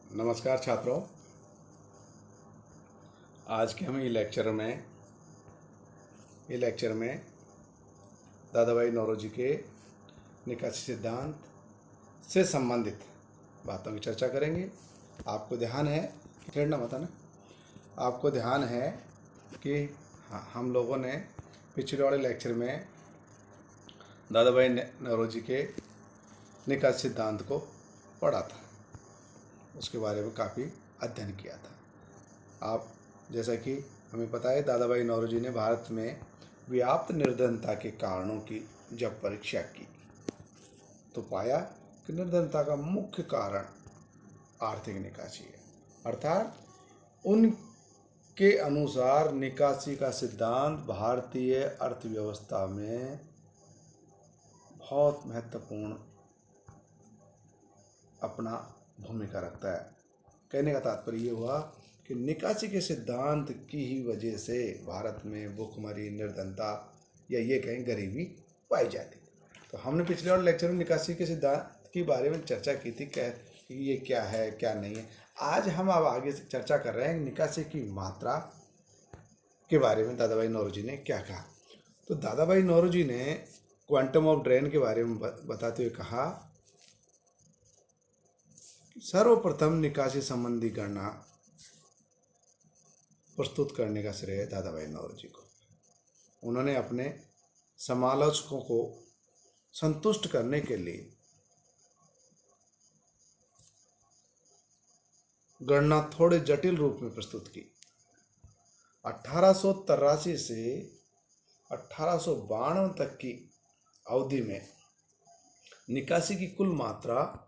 नमस्कार छात्रों। आज के हम ये लेक्चर में दादा भाई नौरोजी के निकासी सिद्धांत से संबंधित बातों की चर्चा करेंगे। आपको ध्यान है छेड़ना मत है ना। आपको ध्यान है कि हम लोगों ने पिछले वाले लेक्चर में दादा भाई नौरोजी के निकासी सिद्धांत को पढ़ा था, उसके बारे में काफ़ी अध्ययन किया था। आप जैसा कि हमें पता है, दादा भाई नौरोजी ने भारत में व्याप्त निर्धनता के कारणों की जब परीक्षा की तो पाया कि निर्धनता का मुख्य कारण आर्थिक निकासी है। अर्थात उनके अनुसार निकासी का सिद्धांत भारतीय अर्थव्यवस्था में बहुत महत्वपूर्ण अपना भूमिका रखता है। कहने का तात्पर्य ये हुआ कि निकासी के सिद्धांत की ही वजह से भारत में भूखमरी, निर्धनता या ये कहें गरीबी पाई जाती। तो हमने पिछले वाले लेक्चर में निकासी के सिद्धांत के बारे में चर्चा की थी कि ये क्या है क्या नहीं है। आज हम अब आगे से चर्चा कर रहे हैं निकासी की मात्रा के बारे में दादा भाई नौरोजी ने क्या कहा। तो दादा भाई नौरोजी ने क्वांटम ऑफ ड्रेन के बारे में बताते हुए कहा, सर्वप्रथम निकासी संबंधी गणना प्रस्तुत करने का श्रेय दादा भाई नौरोजी को। उन्होंने अपने समालोचकों को संतुष्ट करने के लिए गणना थोड़े जटिल रूप में प्रस्तुत की। 1883 से 1892 तक की अवधि में निकासी की कुल मात्रा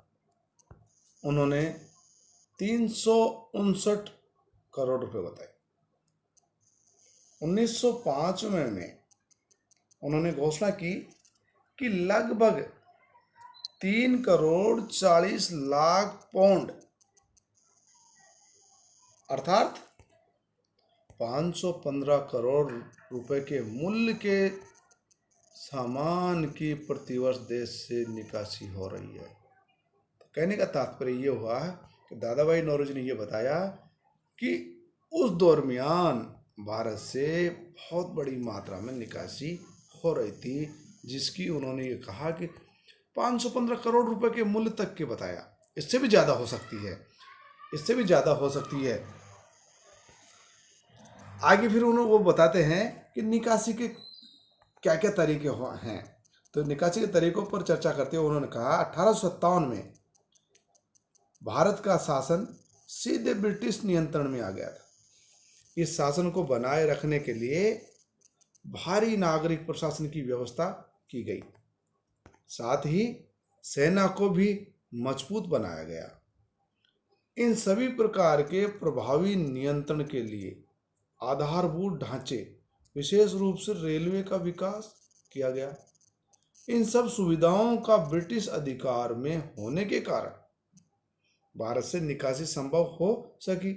उन्होंने 359 करोड़ रुपए बताए। 1905 में उन्होंने घोषणा की कि लगभग 3 करोड़ 40 लाख पाउंड अर्थात 515 करोड़ रुपए के मूल्य के सामान की प्रतिवर्ष देश से निकासी हो रही है। कहने का तात्पर्य ये हुआ कि दादा भाई नौरोजी ने ये बताया कि उस दरमियान भारत से बहुत बड़ी मात्रा में निकासी हो रही थी, जिसकी उन्होंने ये कहा कि 515 करोड़ रुपए के मूल्य तक के बताया। इससे भी ज़्यादा हो सकती है, इससे भी ज़्यादा हो सकती है। आगे फिर उन्होंने वो बताते हैं कि निकासी के क्या क्या तरीके हैं। तो निकासी के तरीकों पर चर्चा करते हुए उन्होंने कहा, 1857 में भारत का शासन सीधे ब्रिटिश नियंत्रण में आ गया था। इस शासन को बनाए रखने के लिए भारी नागरिक प्रशासन की व्यवस्था की गई, साथ ही सेना को भी मजबूत बनाया गया। इन सभी प्रकार के प्रभावी नियंत्रण के लिए आधारभूत ढांचे, विशेष रूप से रेलवे का विकास किया गया। इन सब सुविधाओं का ब्रिटिश अधिकार में होने के कारण भारत से निकासी संभव हो सकी।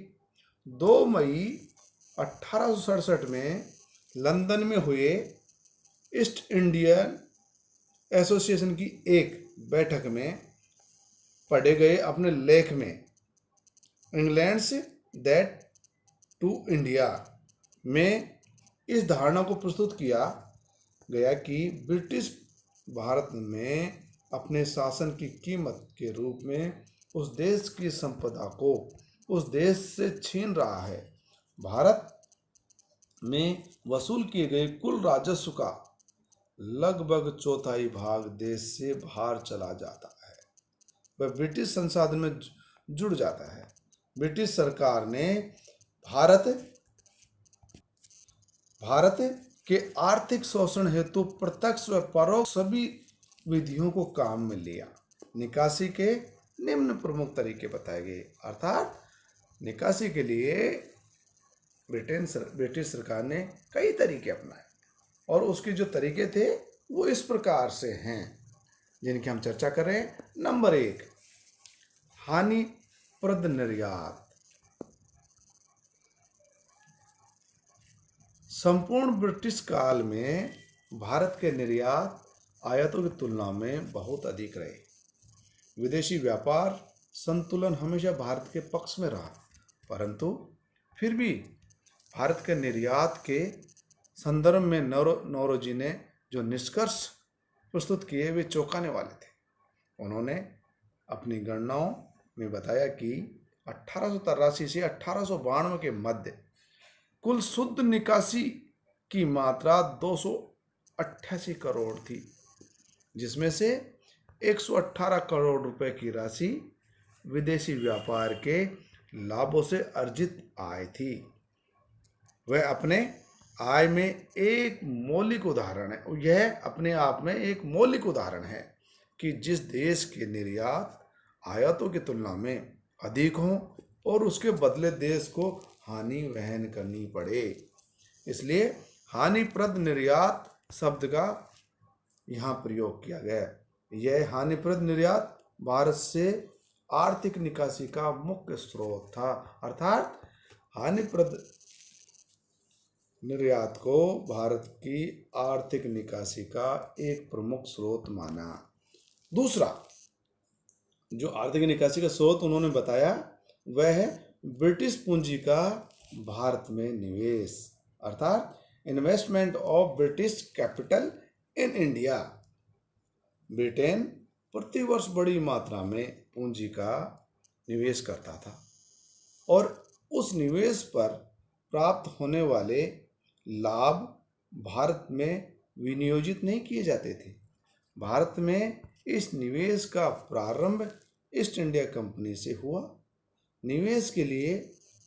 2 मई 1867 में लंदन में हुए ईस्ट इंडियन एसोसिएशन की एक बैठक में पढ़े गए अपने लेख में England say that to India में इस धारणा को प्रस्तुत किया गया कि ब्रिटिश भारत में अपने शासन की कीमत के रूप में उस देश की संपदा को उस देश से छीन रहा है। भारत में वसूल किए गए कुल राजस्व का लगभग चौथाई भाग देश से बाहर चला जाता है, वह ब्रिटिश संसाधन में जुड़ जाता है। ब्रिटिश सरकार ने भारत के आर्थिक शोषण हेतु प्रत्यक्ष व परोक्ष सभी विधियों को काम में लिया। निकासी के निम्न प्रमुख तरीके बताए गए। अर्थात निकासी के लिए ब्रिटिश सरकार ने कई तरीके अपनाए और उसके जो तरीके थे वो इस प्रकार से हैं, जिनकी हम चर्चा कर रहे हैं। नंबर 1, हानिप्रद निर्यात। संपूर्ण ब्रिटिश काल में भारत के निर्यात आयातों की तुलना में बहुत अधिक रहे। विदेशी व्यापार संतुलन हमेशा भारत के पक्ष में रहा, परंतु फिर भी भारत के निर्यात के संदर्भ में नौरोजी ने जो निष्कर्ष प्रस्तुत किए वे चौंकाने वाले थे। उन्होंने अपनी गणनाओं में बताया कि 1883 से 1892 के मध्य कुल शुद्ध निकासी की मात्रा 288 करोड़ थी, जिसमें से 118 करोड़ रुपए की राशि विदेशी व्यापार के लाभों से अर्जित आय थी। वह अपने आय में एक मौलिक उदाहरण है, यह अपने आप में एक मौलिक उदाहरण है कि जिस देश के निर्यात आयातों की तुलना में अधिक हों और उसके बदले देश को हानि वहन करनी पड़े। इसलिए हानिप्रद निर्यात शब्द का यहाँ प्रयोग किया गया। यह हानिप्रद निर्यात भारत से आर्थिक निकासी का मुख्य स्रोत था, अर्थात हानिप्रद निर्यात को भारत की आर्थिक निकासी का एक प्रमुख स्रोत माना। दूसरा जो आर्थिक निकासी का स्रोत उन्होंने बताया वह है ब्रिटिश पूंजी का भारत में निवेश, अर्थात investment of British capital in India. Britain प्रतिवर्ष बड़ी मात्रा में पूंजी का निवेश करता था और उस निवेश पर प्राप्त होने वाले लाभ भारत में विनियोजित नहीं किए जाते थे। भारत में इस निवेश का प्रारंभ ईस्ट इंडिया कंपनी से हुआ। निवेश के लिए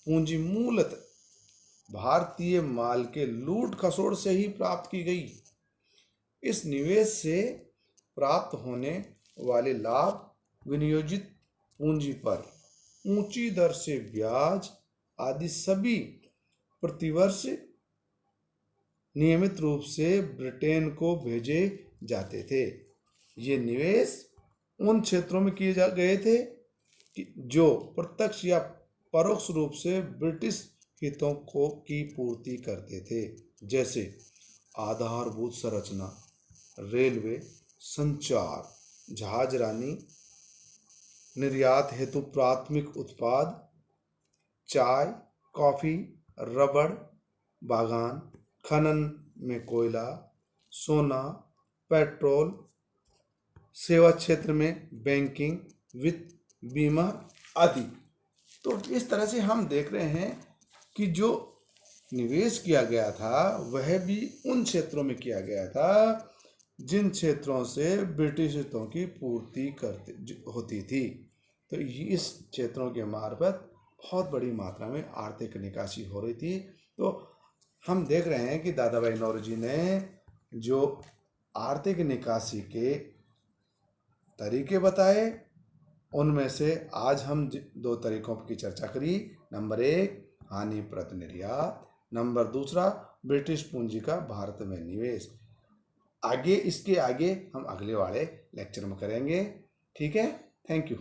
पूंजी मूलतः भारतीय माल के लूट खसोड़ से ही प्राप्त की गई। इस निवेश से प्राप्त होने वाले लाभ विनियोजित पूंजी पर ऊंची दर से ब्याज आदि सभी प्रतिवर्ष नियमित रूप से ब्रिटेन को भेजे जाते थे। ये निवेश उन क्षेत्रों में किए जा गए थे जो प्रत्यक्ष या परोक्ष रूप से ब्रिटिश हितों को की पूर्ति करते थे, जैसे आधारभूत संरचना, रेलवे, संचार, जहाजरानी, निर्यात हेतु प्राथमिक उत्पाद, चाय, कॉफी, रबड़, बागान, खनन में कोयला, सोना, पेट्रोल, सेवा क्षेत्र में बैंकिंग, वित्त, बीमा आदि। तो इस तरह से हम देख रहे हैं कि जो निवेश किया गया था वह भी उन क्षेत्रों में किया गया था जिन क्षेत्रों से ब्रिटिश हितों की पूर्ति होती थी। तो इस क्षेत्रों के मार्फत बहुत बड़ी मात्रा में आर्थिक निकासी हो रही थी। तो हम देख रहे हैं कि दादा भाई नौरोजी ने जो आर्थिक निकासी के तरीके बताए उनमें से आज हम दो तरीकों की चर्चा करी। नंबर 1 हानिप्रद निर्यात, नंबर दूसरा ब्रिटिश पूंजी का भारत में निवेश। आगे इसके आगे हम अगले वाले लेक्चर में करेंगे। ठीक है, थैंक यू।